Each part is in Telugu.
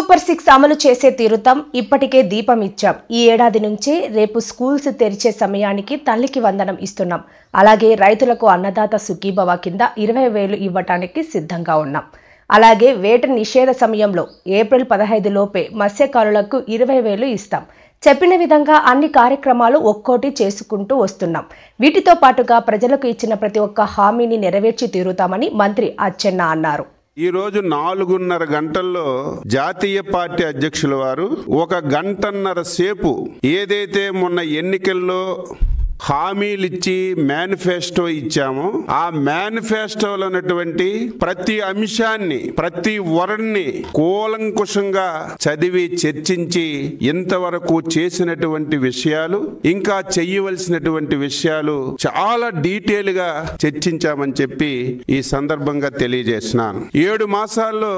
సూపర్ 6 అమలు చేసే తీరుతాం. ఇప్పటికే దీపం ఇచ్చాం. ఈ ఏడాది నుంచే రేపు స్కూల్స్ తెరిచే సమయానికి తల్లికి వందనం ఇస్తున్నాం. అలాగే రైతులకు అన్నదాత సుఖీభవ కింద 20,000 ఇవ్వటానికి సిద్ధంగా ఉన్నాం. అలాగే వేట నిషేధ సమయంలో ఏప్రిల్ 15 లోపే మత్స్యకారులకు 20,000 ఇస్తాం. చెప్పిన విధంగా అన్ని కార్యక్రమాలు ఒక్కోటి చేసుకుంటూ వస్తున్నాం. వీటితో పాటుగా ప్రజలకు ఇచ్చిన ప్రతి ఒక్క హామీని నెరవేర్చి తీరుతామని మంత్రి అచ్చెన్న అన్నారు. ఈ రోజు 4:30 గంటల్లో జాతీయ పార్టీ అధ్యక్షుల వారు 1 గంటన్నర సేపు ఏదైతే మొన్న ఎన్నికల్లో హామీలిచ్చి మేనిఫెస్టో ఇచ్చామో ఆ మేనిఫెస్టోలో ఉన్నటువంటి ప్రతి అంశాన్ని ప్రతి వర్డ్ని కూలంకుషంగా చదివి చర్చించి ఇంతవరకు చేసినటువంటి విషయాలు ఇంకా చెయ్యవలసినటువంటి విషయాలు చాలా డీటెయిల్ గా చర్చించామని చెప్పి ఈ సందర్భంగా తెలియజేస్తున్నాను. 7 మాసాల్లో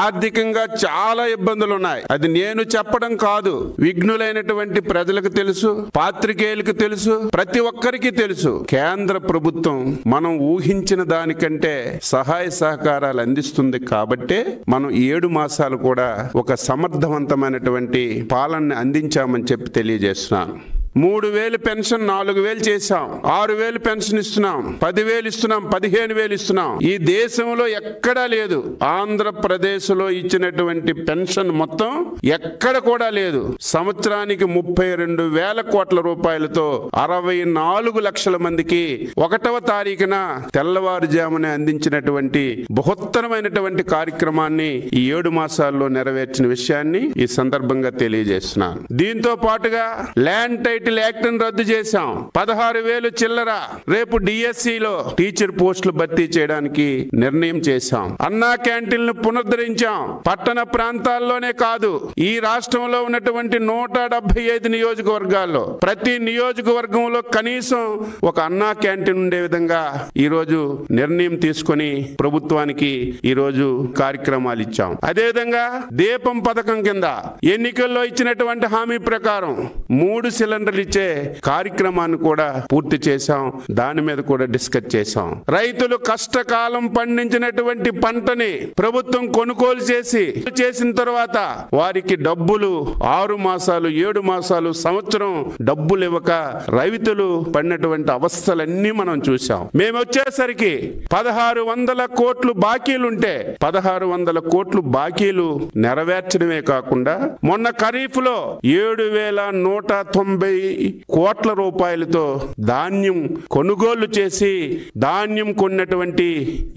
ఆర్థికంగా చాలా ఇబ్బందులు ఉన్నాయి. అది నేను చెప్పడం కాదు, విఘ్నులైనటువంటి ప్రజలకు తెలుసు, పాత్రికేయులకు తెలుసు, ప్రతి ఒక్కరికి తెలుసు. కేంద్ర ప్రభుత్వం మనం ఊహించిన దానికంటే సహాయ సహకారాలు అందిస్తుంది కాబట్టే మనం 7 మాసాలు కూడా ఒక సమర్థవంతమైనటువంటి పాలనని అందించామని చెప్పి తెలియజేస్తున్నాను. 3,000 పెన్షన్ 4,000 చేశాం, 6,000 పెన్షన్ ఇస్తున్నాం, 10,000 ఇస్తున్నాం, 15,000 ఇస్తున్నాం. ఈ దేశంలో ఎక్కడా లేదు. ఆంధ్రప్రదేశ్ లో ఇచ్చినటువంటి పెన్షన్ మొత్తం ఎక్కడ కూడా లేదు. సంవత్సరానికి 32,000 కోట్ల రూపాయలతో 64 లక్షల మందికి 1వ తారీఖున తెల్లవారుజామునే అందించినటువంటి బృహత్తరమైనటువంటి కార్యక్రమాన్ని ఈ 7 మాసాల్లో నెరవేర్చిన విషయాన్ని ఈ సందర్భంగా తెలియజేస్తున్నాను. దీంతో పాటుగా ల్యాండ్ టైటిల్ యాక్ట్ రద్దు చేశాం. 16,000 చిల్లర రేపు డిఎస్సిలో టీచర్ పోస్టులు భర్తీ చేయడానికి నిర్ణయం చేశాం. అన్నా క్యాంటీన్లు పునరుద్ధరించాం. పట్టణ ప్రాంతాల్లోనే కాదు, ఈ రాష్ట్రంలో ఉన్నటువంటి 175 నియోజకవర్గాల్లో ప్రతి నియోజకవర్గంలో కనీసం ఒక అన్నా క్యాంటీన్ ఉండే విధంగా ఈ రోజు నిర్ణయం తీసుకొని ప్రభుత్వానికి ఈ రోజు కార్యక్రమాలు ఇచ్చాం. అదేవిధంగా దీపం పథకం కింద ఎన్నికల్లో ఇచ్చినటువంటి హామీ ప్రకారం 3 సిలిండర్లు ఇచ్చే కార్యక్రమాన్ని కూడా పూర్తి చేశాం. దాని మీద కూడా డిస్కస్ చేశాం. రైతులు కష్టకాలం పండించినటువంటి పంటని ప్రభుత్వం కొనుగోలు చేసిన తర్వాత వారికి డబ్బులు 6 మాసాలు 7 మాసాలు సంవత్సరం డబ్బులు ఇవ్వక రైతులు పడినటువంటి అవస్థలన్నీ మనం చూసాం. మేము వచ్చేసరికి 1,600 కోట్లు బాకీలుంటే 1,600 కోట్లు బాకీలు నెరవేర్చడమే కాకుండా మొన్న ఖరీఫ్ లో 7,190 కోట్ల రూపాయలతో ధాన్యం కొనుగోలు చేసి ధాన్యం కొన్నటువంటి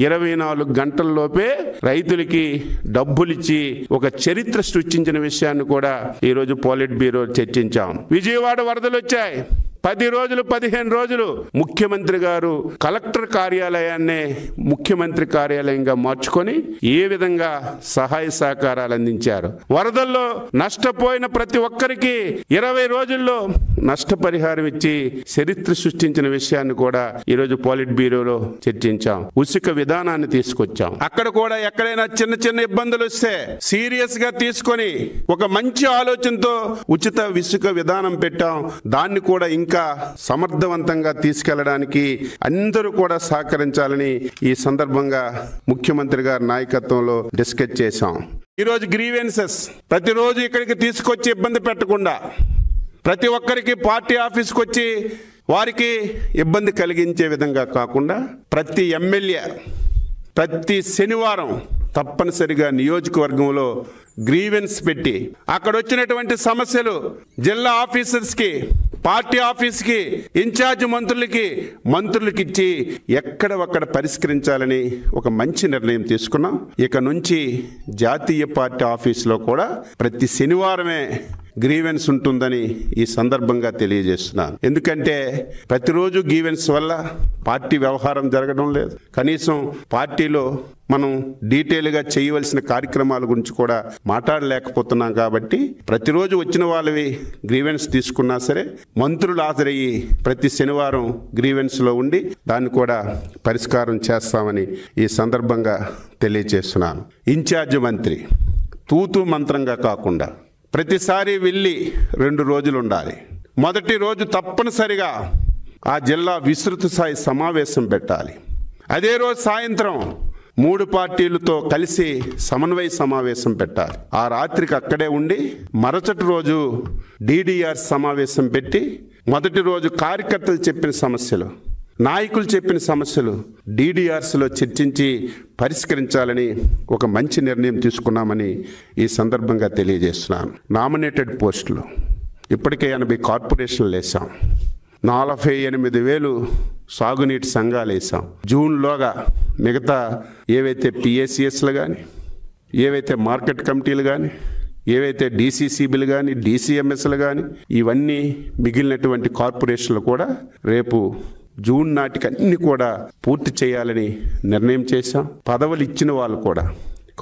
24 గంటల్లోపే రైతులకి డబ్బులిచ్చి ఒక చరిత్ర సృష్టించిన విషయాన్ని కూడా ఈ రోజు పోలిట్ బ్యూరో చర్చించాం. విజయవాడ వరదలు వచ్చాయి. 10 రోజులు 15 రోజులు ముఖ్యమంత్రి గారు కలెక్టర్ కార్యాలయాన్నే ముఖ్యమంత్రి కార్యాలయంగా మార్చుకొని ఏ విధంగా సహాయ సహకారాలు అందించారు. వరదల్లో నష్టపోయిన ప్రతి ఒక్కరికి 20 రోజుల్లో నష్టపరిహారం ఇచ్చి చరిత్ర సృష్టించిన విషయాన్ని కూడా ఈరోజు పోలిట్ బ్యూరోలో చర్చించాం. ఉచిత విధానాన్ని తీసుకొచ్చాం. అక్కడ కూడా ఎక్కడైనా చిన్న చిన్న ఇబ్బందులు వస్తే సీరియస్ గా తీసుకొని ఒక మంచి ఆలోచనతో ఉచిత ఇసుక విధానం పెట్టాం. దాన్ని కూడా ఇంకా సమర్థవంతంగా తీసుకెళ్లడానికి అందరూ కూడా సహకరించాలని ఈ సందర్భంగా ముఖ్యమంత్రి గారి నాయకత్వంలో డిస్కస్ చేశాం. ఈరోజు గ్రీవెన్సెస్ ప్రతిరోజు ఇక్కడికి తీసుకొచ్చి ఇబ్బంది పెట్టకుండా ప్రతి ఒక్కరికి పార్టీ ఆఫీస్కి వచ్చి వారికి ఇబ్బంది కలిగించే విధంగా కాకుండా ప్రతి ఎమ్మెల్యే ప్రతి శనివారం తప్పనిసరిగా నియోజకవర్గంలో గ్రీవెన్స్ పెట్టి అక్కడ వచ్చినటువంటి సమస్యలు జిల్లా ఆఫీసర్స్కి పార్టీ ఆఫీస్కి ఇన్ఛార్జ్ మంత్రులకి ఇచ్చి ఎక్కడ పరిష్కరించాలని ఒక మంచి నిర్ణయం తీసుకున్నాం. ఇక నుంచి జాతీయ పార్టీ ఆఫీసులో కూడా ప్రతి శనివారమే గ్రీవెన్స్ ఉంటుందని ఈ సందర్భంగా తెలియజేస్తున్నాను. ఎందుకంటే ప్రతిరోజు గ్రీవెన్స్ వల్ల పార్టీ వ్యవహారం జరగడం లేదు. కనీసం పార్టీలో మనం డీటెయిల్గా చేయవలసిన కార్యక్రమాల గురించి కూడా మాట్లాడలేకపోతున్నాం. కాబట్టి ప్రతిరోజు వచ్చిన వాళ్ళవి గ్రీవెన్స్ తీసుకున్నా సరే మంత్రులు హాజరయ్యి ప్రతి శనివారం గ్రీవెన్స్లో ఉండి దాన్ని కూడా పరిష్కారం చేస్తామని ఈ సందర్భంగా తెలియజేస్తున్నాను. ఇన్ఛార్జ్ మంత్రి తూతూ మంత్రంగా కాకుండా ప్రతిసారి వెళ్ళి 2 రోజులు ఉండాలి. మొదటి రోజు తప్పనిసరిగా ఆ జిల్లా విస్తృత స్థాయి సమావేశం పెట్టాలి. అదే రోజు సాయంత్రం 3 పార్టీలతో కలిసి సమన్వయ సమావేశం పెట్టాలి. ఆ రాత్రికి అక్కడే ఉండి మరుసటి రోజు DDR సమావేశం పెట్టి మొదటి రోజు కార్యకర్తలు చెప్పిన సమస్యలు, నాయకులు చెప్పిన సమస్యలు DDRస్లో చర్చించి పరిష్కరించాలని ఒక మంచి నిర్ణయం తీసుకున్నామని ఈ సందర్భంగా తెలియజేస్తున్నాను. నామినేటెడ్ పోస్టులు ఇప్పటికే 80 కార్పొరేషన్లు వేసాం. 48,000 సాగునీటి సంఘాలు వేసాం. జూన్లోగా మిగతా ఏవైతే PACSలు కానీ, ఏవైతే మార్కెట్ కమిటీలు కానీ, ఏవైతే DCCBలు కానీ, DCMSలు కానీ, ఇవన్నీ మిగిలినటువంటి కార్పొరేషన్లు కూడా రేపు జూన్ నాటికి అన్ని కూడా పూర్తి చేయాలని నిర్ణయం చేశాం. పదవులు ఇచ్చిన వాళ్ళు కూడా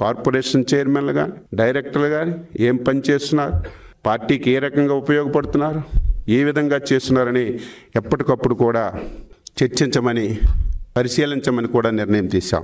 కార్పొరేషన్ చైర్మన్లు కానీ, డైరెక్టర్లు కానీ ఏం పని చేస్తున్నారు, పార్టీకి ఏ రకంగా ఉపయోగపడుతున్నారు, ఏ విధంగా చేస్తున్నారని ఎప్పటికప్పుడు కూడా చర్చించమని, పరిశీలించమని కూడా నిర్ణయం తీశాం.